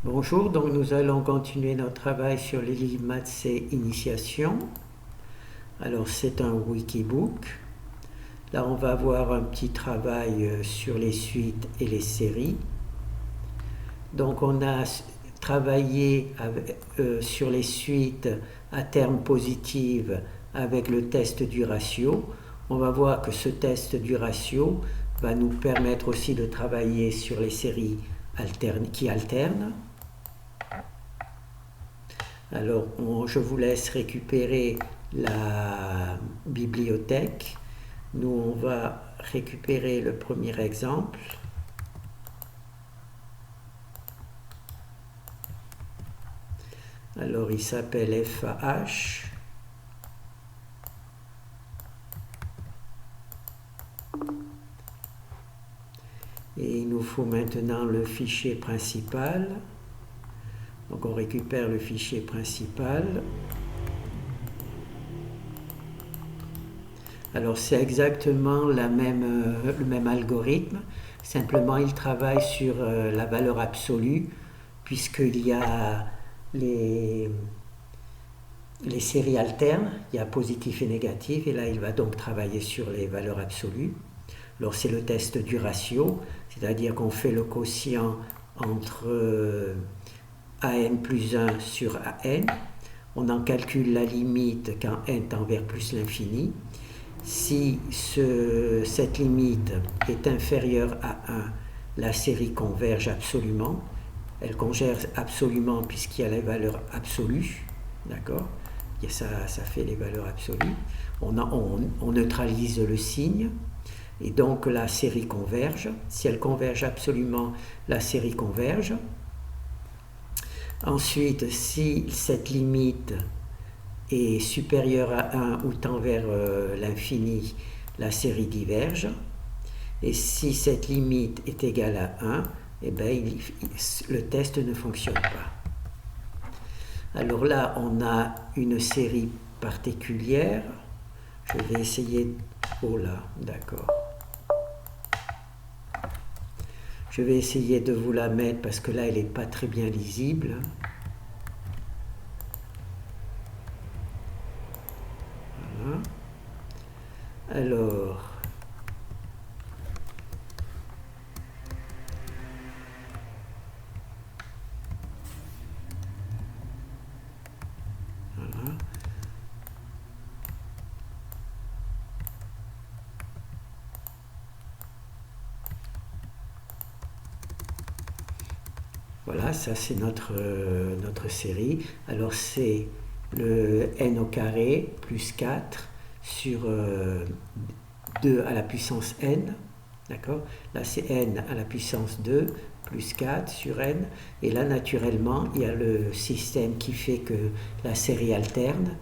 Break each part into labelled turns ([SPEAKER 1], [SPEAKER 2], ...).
[SPEAKER 1] Bonjour, donc nous allons continuer notre travail sur les livres maths C Initiation. Alors c'est un wikibook. Là on va avoir un petit travail sur les suites et les séries. Donc on a travaillé sur les suites à terme positif avec le test du ratio. On va voir que ce test du ratio va nous permettre aussi de travailler sur les séries qui alternent. Alors, je vous laisse récupérer la bibliothèque. Nous, on va récupérer le premier exemple. Alors, il s'appelle FAH. Et il nous faut maintenant le fichier principal. Donc, on récupère le fichier principal. Alors, c'est exactement le même algorithme. Simplement, il travaille sur la valeur absolue, puisqu'il y a les séries alternes, il y a positif et négatif, et là il va donc travailler sur les valeurs absolues. Alors c'est le test du ratio, c'est-à-dire qu'on fait le quotient entre an plus 1 sur an, on en calcule la limite quand n tend vers plus l'infini. Si cette limite est inférieure à 1, la série converge absolument. Elle converge absolument puisqu'il y a les valeurs absolues, d'accord? Ça fait les valeurs absolues. On neutralise le signe et donc la série converge. Si elle converge absolument, la série converge. Ensuite, si cette limite est supérieure à 1 ou tend vers l'infini, la série diverge. Et si cette limite est égale à 1, eh bien, le test ne fonctionne pas. Alors là, on a une série particulière. Je vais essayer... Oh là, d'accord. Je vais essayer de vous la mettre parce que là, elle n'est pas très bien lisible. Voilà. Alors... Voilà. Voilà, ça c'est notre série. Alors c'est le n au carré plus 4 sur 2 à la puissance n. D'accord? Là c'est n à la puissance 2 plus 4 sur n. Et là naturellement il y a le système qui fait que la série alterne.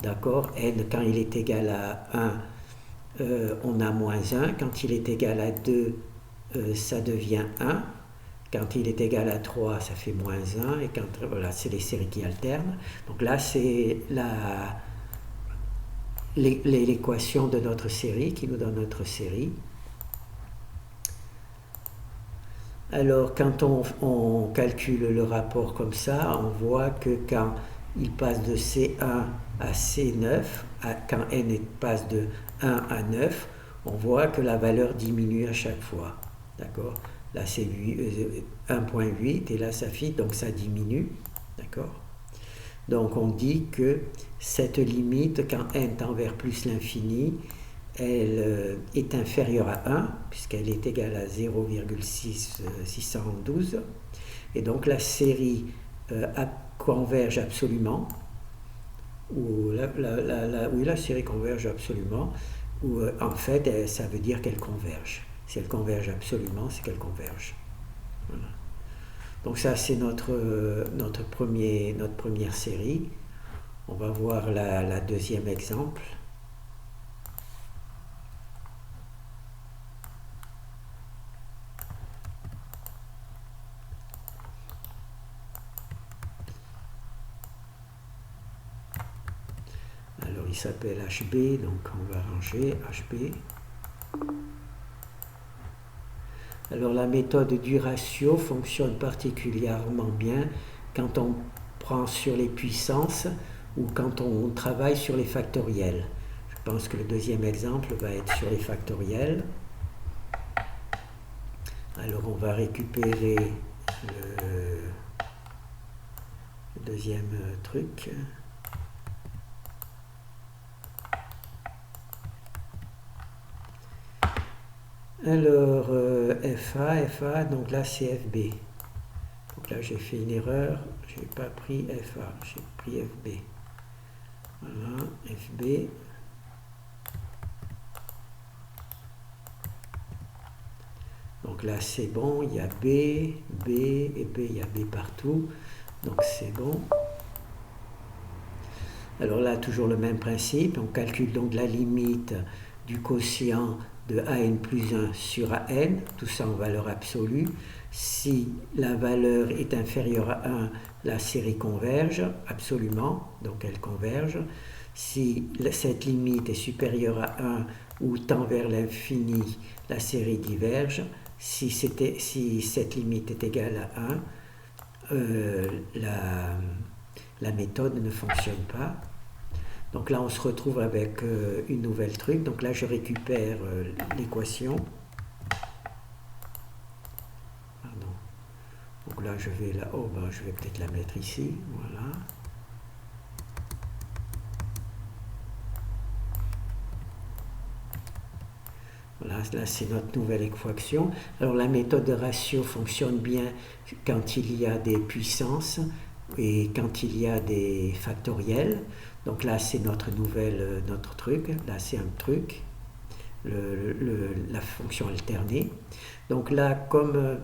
[SPEAKER 1] D'accord? N quand il est égal à 1, on a moins 1. Quand il est égal à 2, ça devient 1. Quand il est égal à 3, ça fait moins 1. Et quand, voilà, c'est les séries qui alternent. Donc là, c'est l'équation de notre série qui nous donne notre série. Alors, quand on calcule le rapport comme ça, on voit que quand il passe de C1 à C9, quand n passe de 1 à 9, on voit que la valeur diminue à chaque fois. D'accord? Là, c'est 1.8 et là, ça fit, donc ça diminue. D'accord? Donc, on dit que cette limite, quand n tend vers plus l'infini, elle est inférieure à 1, puisqu'elle est égale à 0,612. Et donc, la série converge absolument. Oui, la série converge absolument. Ou en fait, ça veut dire qu'elle converge. Si elle converge absolument, c'est qu'elle converge. Voilà. Donc ça, c'est notre première série. On va voir la deuxième exemple. Alors, il s'appelle HB, donc on va ranger HB. Alors la méthode du ratio fonctionne particulièrement bien quand on prend sur les puissances ou quand on travaille sur les factoriels. Je pense que le deuxième exemple va être sur les factoriels. Alors on va récupérer le deuxième truc. Alors FA, donc là c'est FB. Donc là j'ai fait une erreur, j'ai pas pris FA, j'ai pris FB. Voilà, FB. Donc là c'est bon, il y a B, B et B, il y a B partout. Donc c'est bon. Alors là toujours le même principe, on calcule donc la limite du quotient de AN plus 1 sur AN, tout ça en valeur absolue. Si la valeur est inférieure à 1, la série converge absolument, donc elle converge. Si cette limite est supérieure à 1 ou tend vers l'infini, la série diverge. Si cette limite est égale à 1, la méthode ne fonctionne pas. Donc là, on se retrouve avec une nouvelle truc. Donc là, je récupère l'équation. Pardon. Donc là, je vais je vais peut-être la mettre ici. Voilà. Voilà, là c'est notre nouvelle équation. Alors la méthode de ratio fonctionne bien quand il y a des puissances et quand il y a des factoriels. Donc là c'est notre truc, là c'est un truc, la fonction alternée. Donc là comme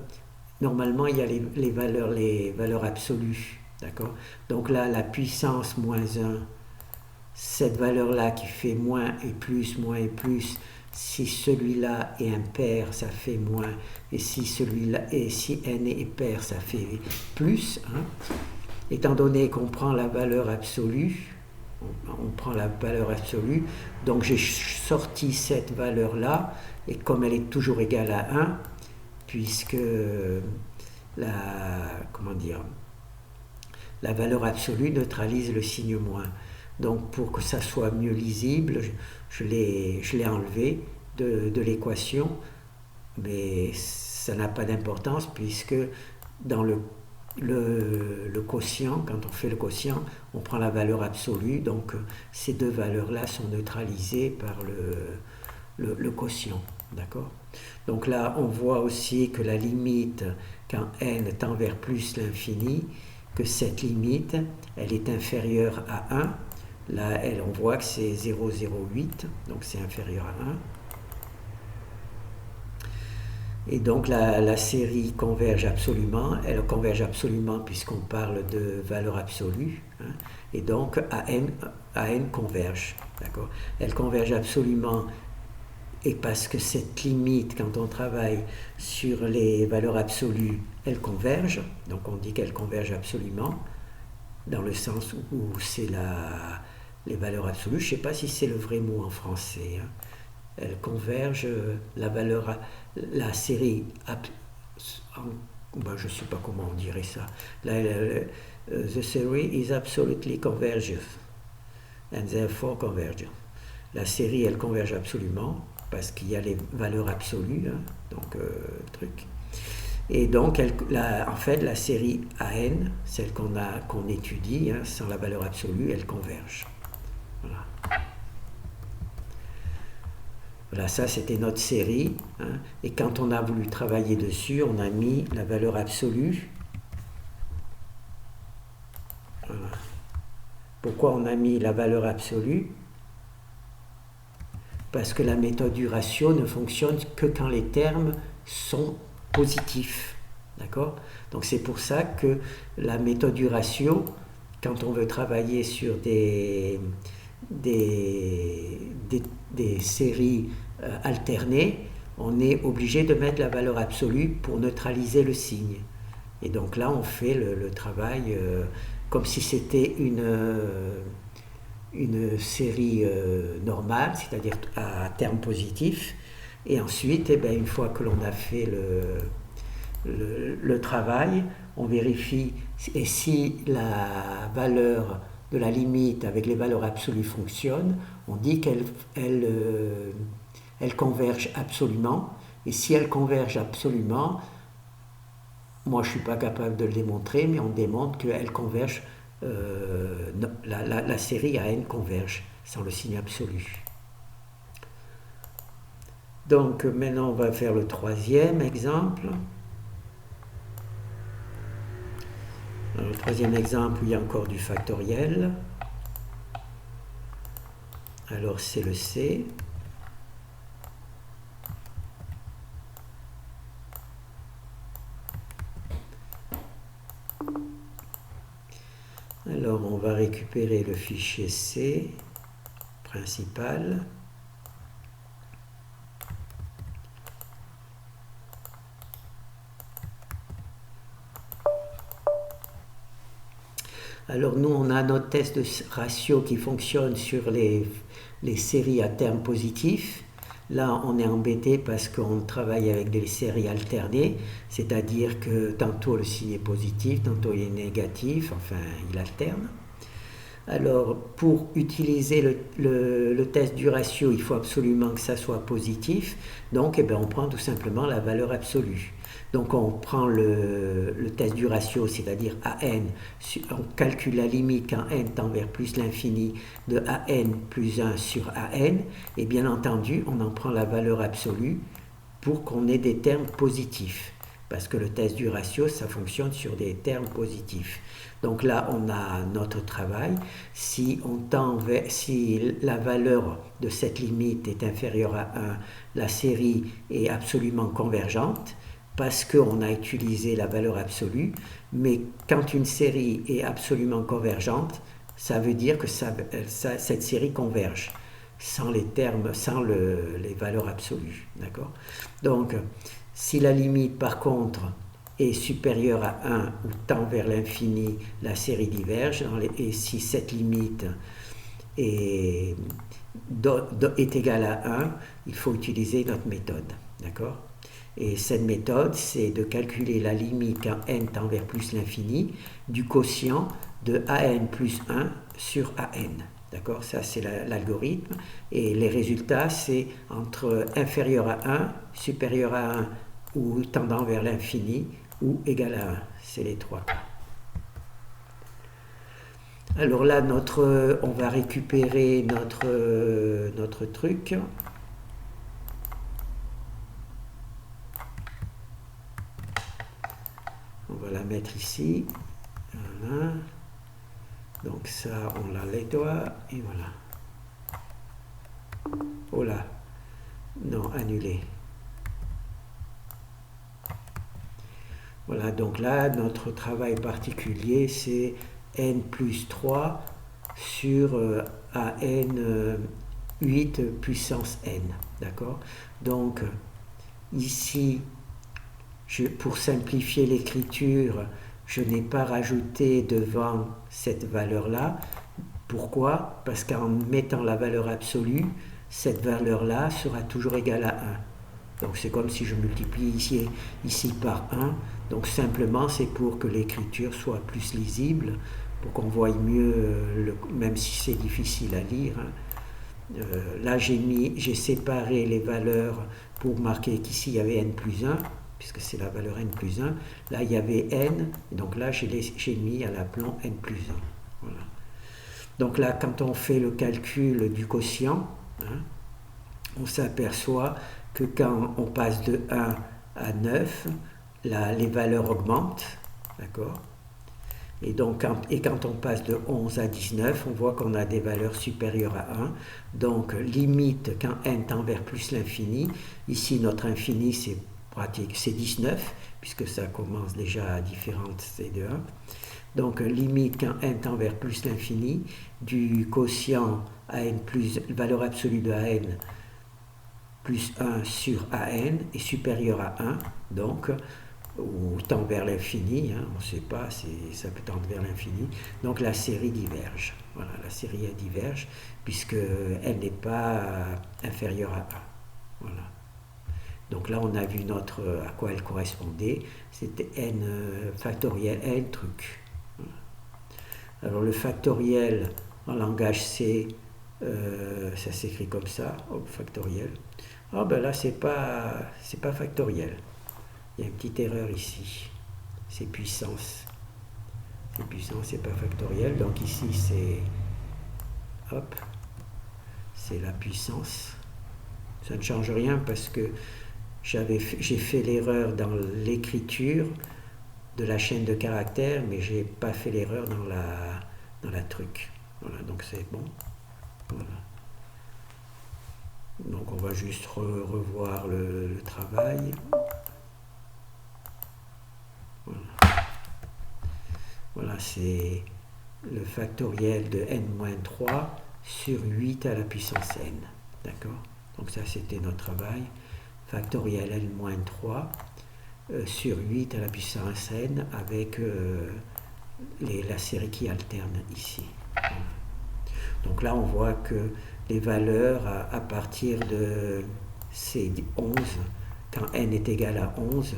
[SPEAKER 1] normalement il y a les valeurs absolues, d'accord. Donc là la puissance moins 1, cette valeur là qui fait moins et plus, si celui-là est impair, ça fait moins, et si n est pair, ça fait plus. Étant donné qu'on prend la valeur absolue, donc j'ai sorti cette valeur-là, et comme elle est toujours égale à 1, puisque la valeur absolue neutralise le signe moins. Donc pour que ça soit mieux lisible, je l'ai enlevé de l'équation, mais ça n'a pas d'importance puisque dans le quotient, quand on fait le quotient, on prend la valeur absolue, donc ces deux valeurs-là sont neutralisées par le quotient, d'accord. Donc là, on voit aussi que la limite, quand n tend vers plus l'infini, que cette limite, elle est inférieure à 1. Là, on voit que c'est 0,08, donc c'est inférieur à 1. Et donc la série converge absolument. Elle converge absolument puisqu'on parle de valeur absolue. Et donc AN converge. D'accord. Elle converge absolument. Et parce que cette limite, quand on travaille sur les valeurs absolues, elle converge. Donc on dit qu'elle converge absolument, dans le sens où c'est les valeurs absolues. Je ne sais pas si c'est le vrai mot en français. Elle converge, la série, je ne sais pas comment on dirait ça. The series is absolutely convergent and therefore convergent. La série, elle converge absolument parce qu'il y a les valeurs absolues, donc truc. Et donc, en fait, la série AN, celle qu'on étudie, sans la valeur absolue, elle converge. Voilà. Voilà, ça c'était notre série. Et quand on a voulu travailler dessus, on a mis la valeur absolue. Voilà. Pourquoi on a mis la valeur absolue? Parce que la méthode du ratio ne fonctionne que quand les termes sont positifs. D'accord? Donc c'est pour ça que la méthode du ratio, quand on veut travailler sur des séries alternées, on est obligé de mettre la valeur absolue pour neutraliser le signe. Et donc là, on fait le travail comme si c'était une série normale, c'est-à-dire à terme positif, Et ensuite, eh bien, une fois que l'on a fait le travail, on vérifie et si la valeur de la limite avec les valeurs absolues fonctionne, on dit qu'elle converge absolument. Et si elle converge absolument, moi je ne suis pas capable de le démontrer, mais on démontre qu'elle converge, la série AN converge sans le signe absolu. Donc maintenant on va faire le troisième exemple. Alors, le troisième exemple où il y a encore du factoriel. Alors c'est le C. Alors on va récupérer le fichier C principal. Alors nous, on a notre test de ratio qui fonctionne sur les séries à termes positifs. Là, on est embêté parce qu'on travaille avec des séries alternées, c'est-à-dire que tantôt le signe est positif, tantôt il est négatif, enfin il alterne. Alors, pour utiliser le test du ratio, il faut absolument que ça soit positif. Donc, eh bien, on prend tout simplement la valeur absolue. Donc, on prend le test du ratio, c'est-à-dire AN, on calcule la limite quand n tend vers plus l'infini de AN plus 1 sur AN. Et bien entendu, on en prend la valeur absolue pour qu'on ait des termes positifs. Parce que le test du ratio, ça fonctionne sur des termes positifs. Donc là, on a notre travail. Si la valeur de cette limite est inférieure à 1, la série est absolument convergente parce qu'on a utilisé la valeur absolue. Mais quand une série est absolument convergente, ça veut dire que cette série converge sans les termes, sans les valeurs absolues. D'accord ? Donc, si la limite, par contre, est supérieure à 1 ou tend vers l'infini, la série diverge. Et si cette limite est égale à 1, il faut utiliser notre méthode. D'accord ? Et cette méthode, c'est de calculer la limite quand n tend vers plus l'infini du quotient de AN plus 1 sur AN. D'accord ? Ça, c'est l'algorithme. Et les résultats, c'est entre inférieur à 1, supérieur à 1 ou tendant vers l'infini ou égal à 1. C'est les trois cas. Alors là, on va récupérer notre truc. On va la mettre ici. Voilà. Donc ça, on la nettoie et voilà. Oh là. Non, annulé. Voilà, donc là, notre travail particulier, c'est n plus 3 sur AN 8 puissance n. D'accord ? Donc, ici, pour simplifier l'écriture, je n'ai pas rajouté devant cette valeur-là. Pourquoi ? Parce qu'en mettant la valeur absolue, cette valeur-là sera toujours égale à 1. Donc c'est comme si je multiplie ici par 1. Donc simplement c'est pour que l'écriture soit plus lisible, pour qu'on voie mieux, même si c'est difficile à lire. Là j'ai séparé les valeurs pour marquer qu'ici il y avait n plus 1, puisque c'est la valeur n plus 1. Là il y avait n, et donc là j'ai mis à l'aplomb n plus 1. Voilà. Donc là quand on fait le calcul du quotient, on s'aperçoit que quand on passe de 1 à 9, les valeurs augmentent, d'accord ? Et donc, quand on passe de 11 à 19, on voit qu'on a des valeurs supérieures à 1. Donc, limite quand n tend vers plus l'infini. Ici, notre infini, c'est 19, puisque ça commence déjà à différentes c de 1. Donc, limite quand n tend vers plus l'infini du quotient AN plus valeur absolue de AN plus 1 sur AN est supérieur à 1, donc, ou tend vers l'infini, on ne sait pas, ça peut tendre vers l'infini, donc la série diverge. Voilà, la série diverge, puisqu'elle n'est pas inférieure à 1. Voilà. Donc là, on a vu à quoi elle correspondait. C'était n factoriel n truc. Alors le factoriel en langage C, ça s'écrit comme ça, factoriel. Ah ben là, c'est pas factoriel. Il y a une petite erreur ici. C'est puissance. C'est puissance, c'est pas factoriel. Donc ici, c'est la puissance. Ça ne change rien parce que j'ai fait l'erreur dans l'écriture de la chaîne de caractères, mais j'ai pas fait l'erreur dans la truc. Voilà, donc c'est bon. Voilà. Donc on va juste revoir le travail. Voilà, c'est le factoriel de n-3 sur 8 à la puissance n. D'accord? Donc ça, c'était notre travail. Factoriel n-3 sur 8 à la puissance n avec la série qui alterne ici. Donc là, on voit que les valeurs à partir de C11, quand n est égal à 11,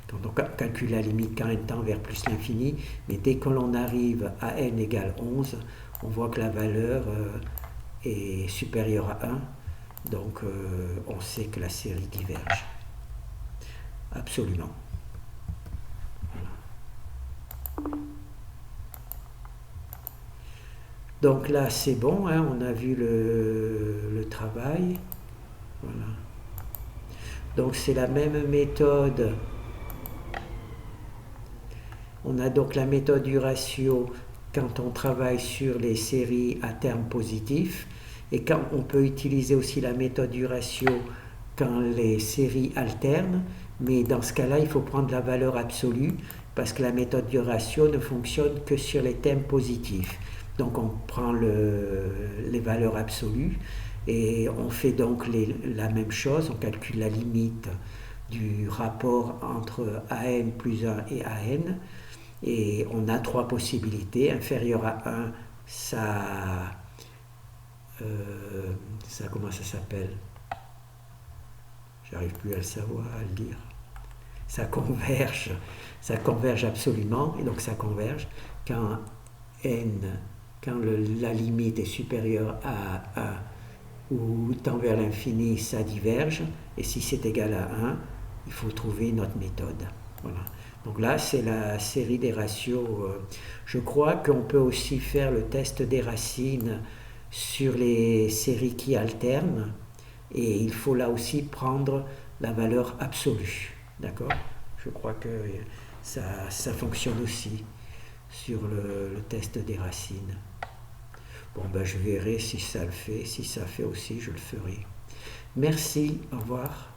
[SPEAKER 1] quand on calcule la limite quand n tend vers plus l'infini, mais dès que l'on arrive à n égale 11, on voit que la valeur est supérieure à 1, donc on sait que la série diverge. Absolument. Donc là, c'est bon, on a vu le travail. Voilà. Donc c'est la même méthode. On a donc la méthode du ratio quand on travaille sur les séries à terme positif. Et quand on peut utiliser aussi la méthode du ratio quand les séries alternent. Mais dans ce cas-là, il faut prendre la valeur absolue parce que la méthode du ratio ne fonctionne que sur les termes positifs. Donc on prend les valeurs absolues et on fait donc la même chose, on calcule la limite du rapport entre AN plus 1 et AN et on a trois possibilités. Inférieur à 1, ça comment ça s'appelle? J'arrive plus à le savoir, à le dire. Ça converge absolument, et donc ça converge quand la limite est supérieure à 1 ou tend vers l'infini, ça diverge, et si c'est égal à 1, il faut trouver notre méthode. Voilà. Donc là, c'est la série des ratios. Je crois qu'on peut aussi faire le test des racines sur les séries qui alternent, et il faut là aussi prendre la valeur absolue. D'accord? Je crois que ça fonctionne aussi sur le test des racines. Bon, ben, je verrai si ça le fait. Si ça fait aussi, je le ferai. Merci, au revoir.